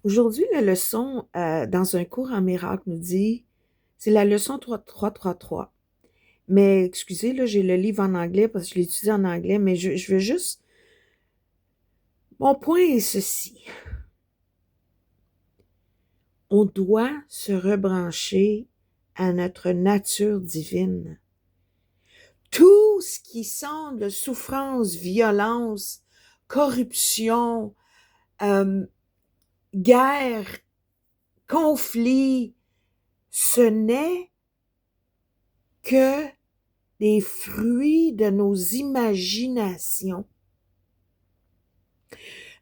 Aujourd'hui, la leçon dans un cours en miracle nous dit, c'est la leçon 333. Mais excusez, là, j'ai le livre en anglais parce que je l'ai étudié en anglais, mais je veux juste... Mon point est ceci. On doit se rebrancher à notre nature divine. Tout ce qui semble souffrance, violence, corruption, euh, guerre, conflit, ce n'est que des fruits de nos imaginations.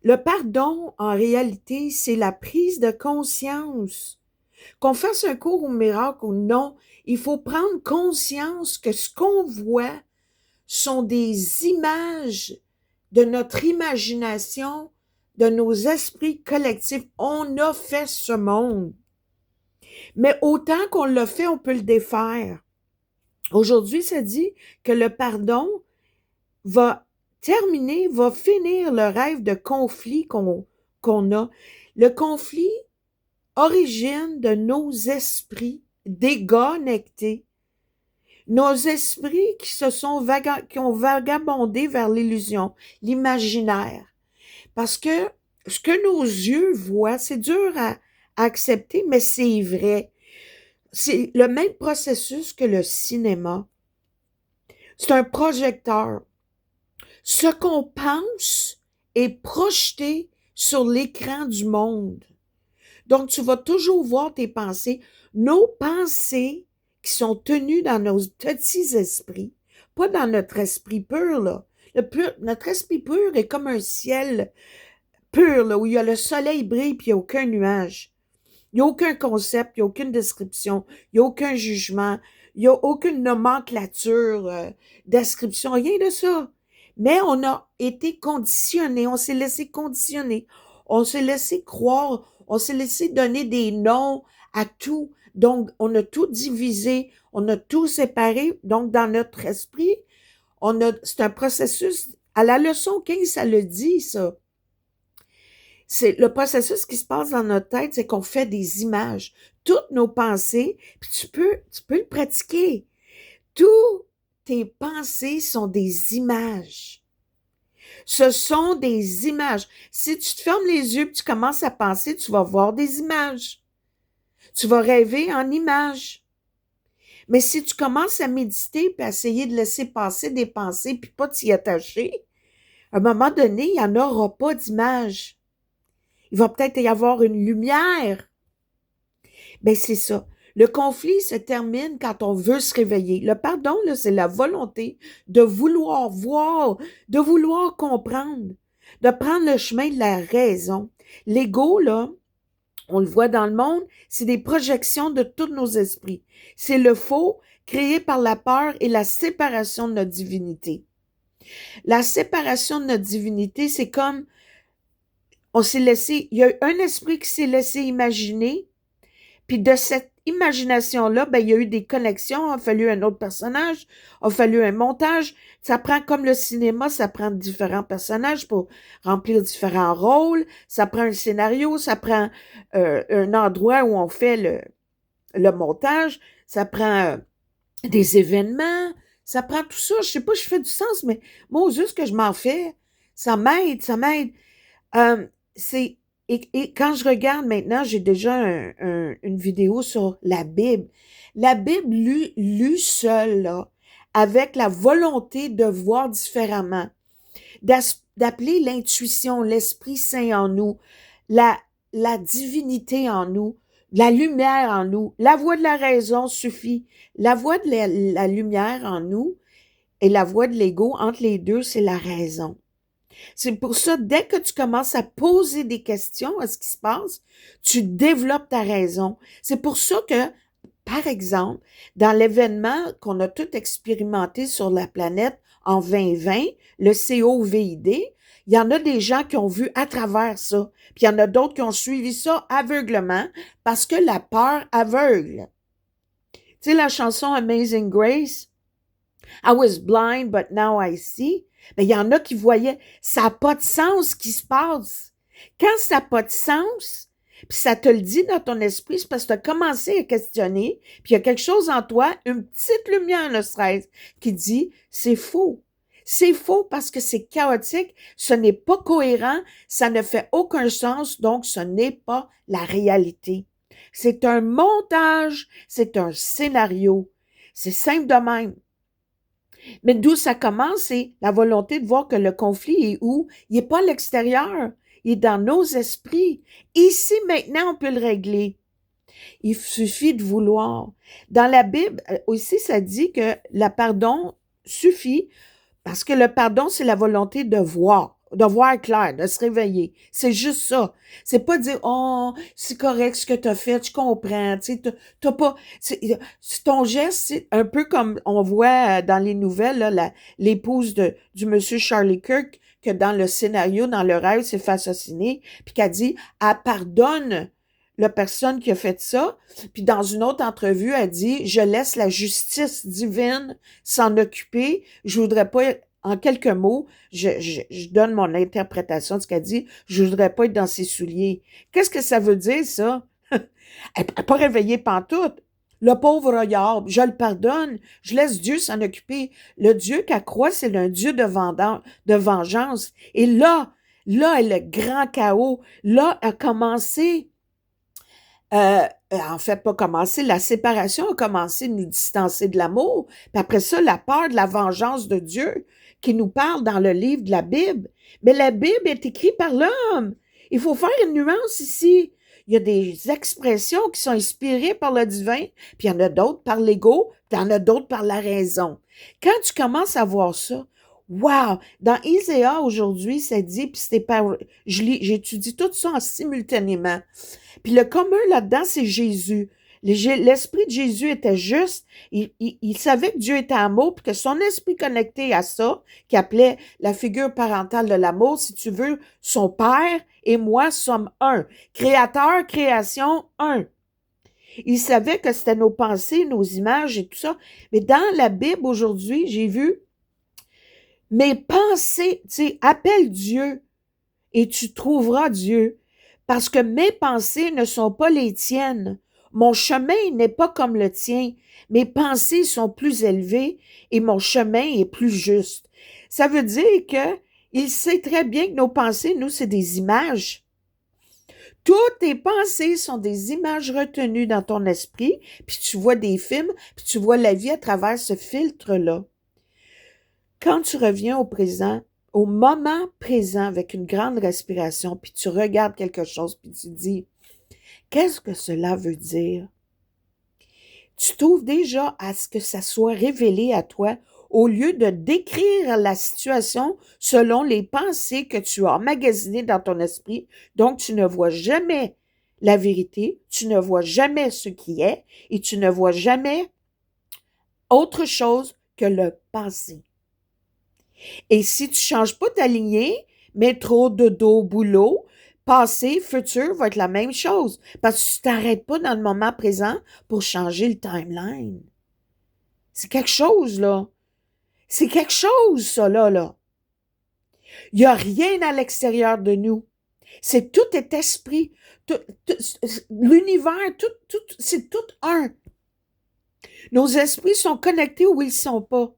Le pardon, en réalité, c'est la prise de conscience. Qu'on fasse un cours au miracle ou non, il faut prendre conscience que ce qu'on voit sont des images de notre imagination, de nos esprits collectifs. On a fait ce monde. Mais autant qu'on l'a fait, on peut le défaire. Aujourd'hui, ça dit que le pardon va terminer, va finir le rêve de conflit qu'on a. Le conflit origine de nos esprits déconnectés, nos esprits qui qui ont vagabondé vers l'illusion, l'imaginaire. Parce que ce que nos yeux voient, c'est dur à accepter, mais c'est vrai. C'est le même processus que le cinéma. C'est un projecteur. Ce qu'on pense est projeté sur l'écran du monde. Donc, tu vas toujours voir tes pensées, nos pensées qui sont tenues dans nos petits esprits, pas dans notre esprit pur, là. Notre esprit pur est comme un ciel pur, là, où il y a le soleil brille puis il n'y a aucun nuage. Il n'y a aucun concept, il n'y a aucune description, il n'y a aucun jugement, il n'y a aucune nomenclature, description, rien de ça. Mais on a été conditionné, on s'est laissé conditionner, on s'est laissé croire, on s'est laissé donner des noms à tout. Donc, on a tout divisé, on a tout séparé. Donc, dans notre esprit, c'est un processus, à la leçon 15, ça le dit, ça. C'est le processus qui se passe dans notre tête, c'est qu'on fait des images. Toutes nos pensées, puis tu peux le pratiquer. Toutes tes pensées sont des images. Ce sont des images. Si tu te fermes les yeux et tu commences à penser, tu vas voir des images. Tu vas rêver en images. Mais si tu commences à méditer et à essayer de laisser passer des pensées puis pas t'y attacher, à un moment donné, il n'y en aura pas d'images. Il va peut-être y avoir une lumière. Ben, c'est ça. Le conflit se termine quand on veut se réveiller. Le pardon, là, c'est la volonté de vouloir voir, de vouloir comprendre, de prendre le chemin de la raison. L'ego, là, on le voit dans le monde, c'est des projections de tous nos esprits. C'est le faux créé par la peur et la séparation de notre divinité. La séparation de notre divinité, c'est comme on s'est laissé, il y a un esprit qui s'est laissé imaginer, puis de cette imagination-là, ben, il y a eu des connexions, il a fallu un autre personnage, il a fallu un montage. Ça prend, comme le cinéma, ça prend différents personnages pour remplir différents rôles. Ça prend un scénario, ça prend un endroit où on fait le montage. Ça prend des événements. Ça prend tout ça. Je sais pas si je fais du sens, mais moi, juste que je m'en fais, ça m'aide, ça m'aide. Euh, c'est et quand je regarde maintenant, j'ai déjà une vidéo sur la Bible. La Bible lue seule, là, avec la volonté de voir différemment, d'appeler l'intuition, l'Esprit Saint en nous, la, la divinité en nous, la lumière en nous. La voix de la raison suffit. La voix de la lumière en nous et la voix de l'ego, entre les deux, c'est la raison. C'est pour ça, dès que tu commences à poser des questions à ce qui se passe, tu développes ta raison. C'est pour ça que, par exemple, dans l'événement qu'on a tout expérimenté sur la planète en 2020, le COVID, il y en a des gens qui ont vu à travers ça. Puis il y en a d'autres qui ont suivi ça aveuglement parce que la peur aveugle. Tu sais, la chanson Amazing Grace? I was blind, but now I see. Mais il y en a qui voyaient, ça n'a pas de sens ce qui se passe. Quand ça n'a pas de sens, puis ça te le dit dans ton esprit, c'est parce que tu as commencé à questionner, puis il y a quelque chose en toi, une petite lumière, ne serait-ce, qui dit, c'est faux. C'est faux parce que c'est chaotique, ce n'est pas cohérent, ça ne fait aucun sens, donc ce n'est pas la réalité. C'est un montage, c'est un scénario. C'est simple de même. Mais d'où ça commence, c'est la volonté de voir que le conflit est où? Il n'est pas à l'extérieur, il est dans nos esprits. Ici, maintenant, on peut le régler. Il suffit de vouloir. Dans la Bible aussi, ça dit que le pardon suffit parce que le pardon, c'est la volonté de voir clair, de se réveiller. C'est juste ça. C'est pas dire, oh, c'est correct ce que tu as fait, je comprends, tu sais, t'as pas, ton geste, c'est un peu comme on voit dans les nouvelles, là, l'épouse du monsieur Charlie Kirk, que dans le scénario, dans le rêve, s'est fait assassiner, puis qu'elle dit, elle pardonne la personne qui a fait ça, puis dans une autre entrevue, elle dit, je laisse la justice divine s'en occuper, je voudrais pas, en quelques mots, je donne mon interprétation de ce qu'elle dit, je voudrais pas être dans ses souliers. Qu'est-ce que ça veut dire, ça? Elle n'est pas réveillée pantoute. Le pauvre Royard, je le pardonne, je laisse Dieu s'en occuper. Le Dieu qu'elle croit, c'est un Dieu de vengeance. Et là est le grand chaos. Là a commencé en fait, pas commencé, la séparation a commencé de nous distancer de l'amour, puis après ça, la peur de la vengeance de Dieu qui nous parle dans le livre de la Bible. Mais la Bible est écrite par l'homme. Il faut faire une nuance ici. Il y a des expressions qui sont inspirées par le divin, puis il y en a d'autres par l'ego, puis il y en a d'autres par la raison. Quand tu commences à voir ça, wow! Dans Isaïe aujourd'hui, ça dit, puis j'étudie tout ça en simultanément. Puis le commun là-dedans, c'est Jésus. L'esprit de Jésus était juste. Il savait que Dieu était amour, puis que son esprit connecté à ça, qui appelait la figure parentale de l'amour, si tu veux, son Père et moi sommes un. Créateur, création, un. Il savait que c'était nos pensées, nos images et tout ça. Mais dans la Bible aujourd'hui, j'ai vu mes pensées, tu sais, appelle Dieu et tu trouveras Dieu. Parce que mes pensées ne sont pas les tiennes. Mon chemin n'est pas comme le tien. Mes pensées sont plus élevées et mon chemin est plus juste. Ça veut dire que il sait très bien que nos pensées, nous, c'est des images. Toutes tes pensées sont des images retenues dans ton esprit, puis tu vois des films, puis tu vois la vie à travers ce filtre-là. Quand tu reviens au présent, au moment présent avec une grande respiration, puis tu regardes quelque chose, puis tu dis, qu'est-ce que cela veut dire? Tu t'ouvres déjà à ce que ça soit révélé à toi au lieu de décrire la situation selon les pensées que tu as emmagasinées dans ton esprit. Donc, tu ne vois jamais la vérité, tu ne vois jamais ce qui est et tu ne vois jamais autre chose que le passé. Et si tu changes pas ta lignée, métro, dodo, boulot, passé, futur va être la même chose. Parce que tu t'arrêtes pas dans le moment présent pour changer le timeline. C'est quelque chose, là. C'est quelque chose, ça, là. Il n'y a rien à l'extérieur de nous. Tout est esprit. L'univers, c'est tout un. Nos esprits sont connectés où ils ne sont pas.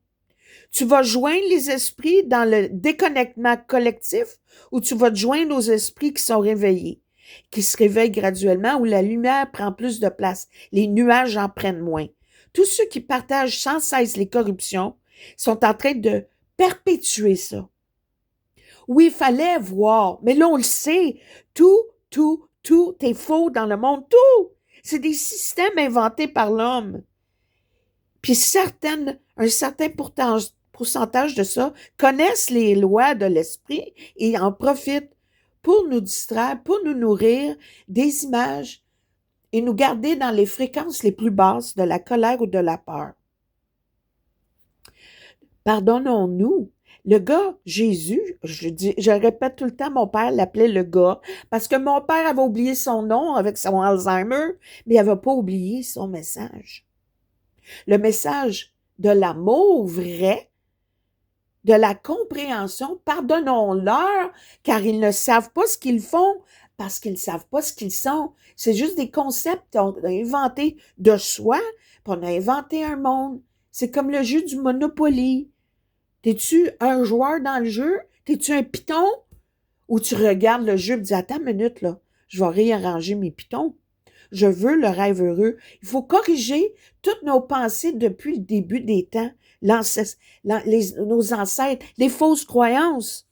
Tu vas joindre les esprits dans le déconnectement collectif ou tu vas te joindre aux esprits qui sont réveillés, qui se réveillent graduellement, où la lumière prend plus de place, les nuages en prennent moins. Tous ceux qui partagent sans cesse les corruptions sont en train de perpétuer ça. Oui, il fallait voir, mais là, on le sait. Tout est faux dans le monde. Tout! C'est des systèmes inventés par l'homme. Puis un certain pourcentage de ça connaissent les lois de l'esprit et en profitent pour nous distraire, pour nous nourrir des images et nous garder dans les fréquences les plus basses de la colère ou de la peur. Pardonnons-nous. Le gars, Jésus, je répète tout le temps, mon père l'appelait le gars, parce que mon père avait oublié son nom avec son Alzheimer, mais il n'avait pas oublié son message. Le message de l'amour vrai, de la compréhension, pardonnons-leur, car ils ne savent pas ce qu'ils font. parce qu'ils ne savent pas ce qu'ils sont. C'est juste des concepts qu'on a inventés de soi, puis on a inventé un monde. C'est comme le jeu du Monopoly. T'es-tu un joueur dans le jeu? T'es-tu un piton? Ou tu regardes le jeu et dis, attends une minute, là, je vais réarranger mes pitons. Je veux le rêve heureux. Il faut corriger toutes nos pensées depuis le début des temps, nos ancêtres, les fausses croyances.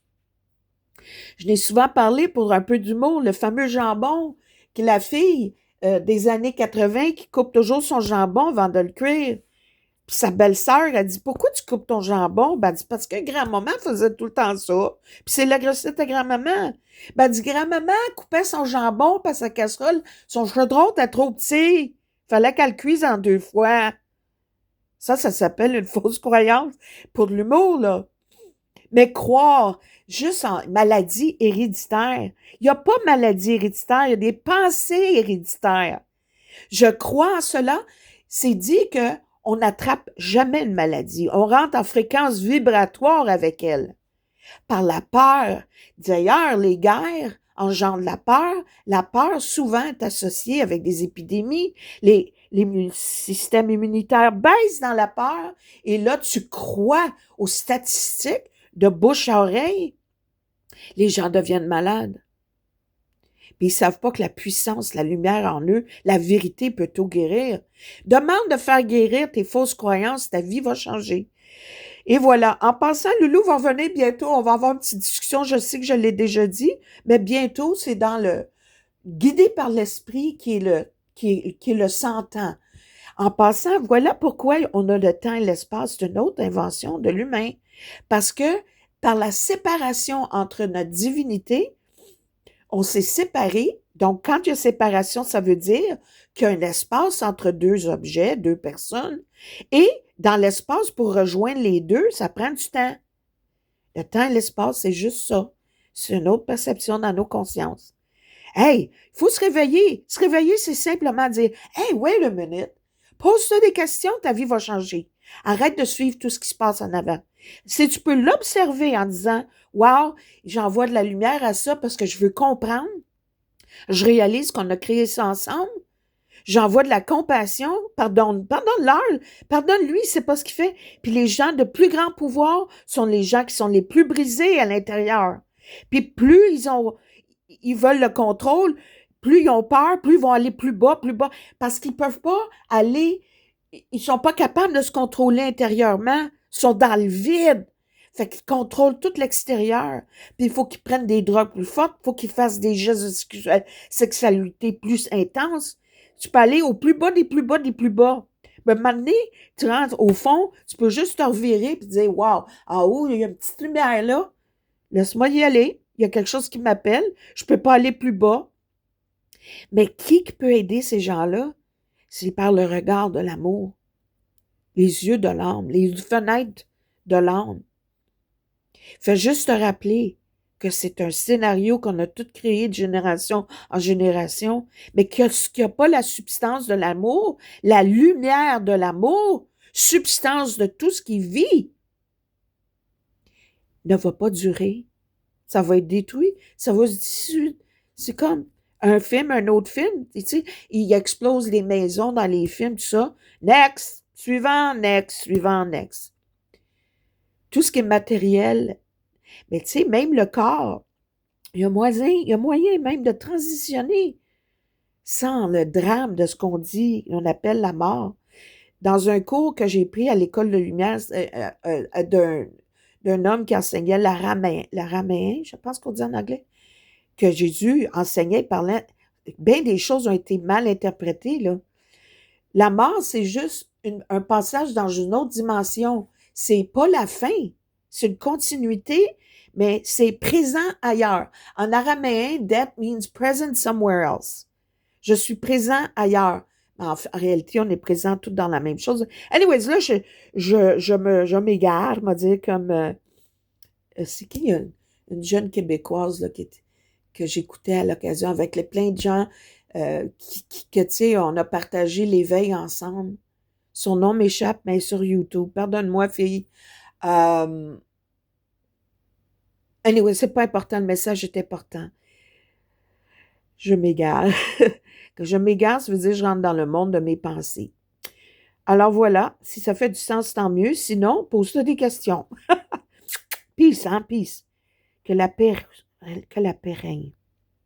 Je n'ai souvent parlé pour un peu d'humour, le fameux jambon, que la fille des années 80 qui coupe toujours son jambon avant de le cuire. Puis sa belle-sœur, elle dit, pourquoi tu coupes ton jambon? Ben, elle dit, parce que grand-maman faisait tout le temps ça. Puis c'est la recette de grand-maman. Ben, elle dit, grand-maman coupait son jambon par sa casserole. Son chaudron était trop petit. Fallait qu'elle le cuise en 2 fois. Ça s'appelle une fausse croyance. Pour de l'humour, là. Mais croire juste en maladie héréditaire. Il n'y a pas maladie héréditaire, il y a des pensées héréditaires. Je crois en cela. C'est dit que on n'attrape jamais une maladie. On rentre en fréquence vibratoire avec elle. Par la peur. D'ailleurs, les guerres engendrent la peur. La peur, souvent, est associée avec des épidémies. Les systèmes immunitaires baissent dans la peur. Et là, tu crois aux statistiques de bouche à oreille. Les gens deviennent malades. Puis ils savent pas que la puissance, la lumière en eux, la vérité peut tout guérir. Demande de faire guérir tes fausses croyances, ta vie va changer. Et voilà. En passant, Loulou va revenir bientôt. On va avoir une petite discussion. Je sais que je l'ai déjà dit, mais bientôt, c'est dans le guidé par l'esprit qui est le 100 ans. En passant, voilà pourquoi on a le temps et l'espace. C'est une autre invention de l'humain. Parce que par la séparation entre notre divinité, on s'est séparés. Donc, quand il y a séparation, ça veut dire qu'il y a un espace entre 2 objets, 2 personnes. Et dans l'espace, pour rejoindre les deux, ça prend du temps. Le temps et l'espace, c'est juste ça. C'est une autre perception dans nos consciences. Hey, il faut se réveiller. Se réveiller, c'est simplement dire, hey, wait a minute. Pose-toi des questions, ta vie va changer. Arrête de suivre tout ce qui se passe en avant. Si tu peux l'observer en disant, wow, j'envoie de la lumière à ça parce que je veux comprendre. Je réalise qu'on a créé ça ensemble. J'envoie de la compassion. Pardonne-leur. Pardonne-lui, c'est pas ce qu'il fait. Puis les gens de plus grand pouvoir sont les gens qui sont les plus brisés à l'intérieur. Puis plus ils veulent le contrôle, plus ils ont peur, plus ils vont aller plus bas, parce qu'ils peuvent pas ils sont pas capables de se contrôler intérieurement, ils sont dans le vide. Fait qu'ils contrôlent tout l'extérieur. Puis il faut qu'ils prennent des drogues plus fortes, il faut qu'ils fassent des gestes de sexualité plus intenses. Tu peux aller au plus bas des plus bas des plus bas. Mais maintenant, tu rentres au fond, tu peux juste te revirer et dire, wow, en haut, il y a une petite lumière là. Laisse-moi y aller. Il y a quelque chose qui m'appelle. Je peux pas aller plus bas. Mais qui peut aider ces gens-là? C'est par le regard de l'amour, les yeux de l'âme, les fenêtres de l'âme. Fais juste te rappeler que c'est un scénario qu'on a tout créé de génération en génération, mais qu'il n'y a pas la substance de l'amour, la lumière de l'amour, substance de tout ce qui vit, ne va pas durer. Ça va être détruit, ça va se dissoudre. C'est comme un film, un autre film, tu sais, il explose les maisons dans les films, tout ça. Next, suivant, next, suivant, next. Tout ce qui est matériel. Mais tu sais, même le corps, il y a moyen même de transitionner sans le drame de ce qu'on dit, on appelle la mort. Dans un cours que j'ai pris à l'école de lumière d'un homme qui enseignait l'araméen, je pense qu'on dit en anglais, que Jésus enseignait, parlait, bien des choses ont été mal interprétées, là. La mort, c'est juste un passage dans une autre dimension. C'est pas la fin. C'est une continuité, mais c'est présent ailleurs. En araméen, death means present somewhere else. Je suis présent ailleurs. En réalité, on est présent tout dans la même chose. Anyways, là, je m'égare, me dire comme... c'est qui une jeune Québécoise là, que j'écoutais à l'occasion avec plein de gens que, tu sais, on a partagé l'éveil ensemble. Son nom m'échappe, mais sur YouTube. Pardonne-moi, fille. Anyway, c'est pas important, le message est important. Je m'égare. Que je m'égare, ça veut dire que je rentre dans le monde de mes pensées. Alors voilà, si ça fait du sens, tant mieux. Sinon, pose-toi des questions. Peace, hein, peace. Que la paix règne.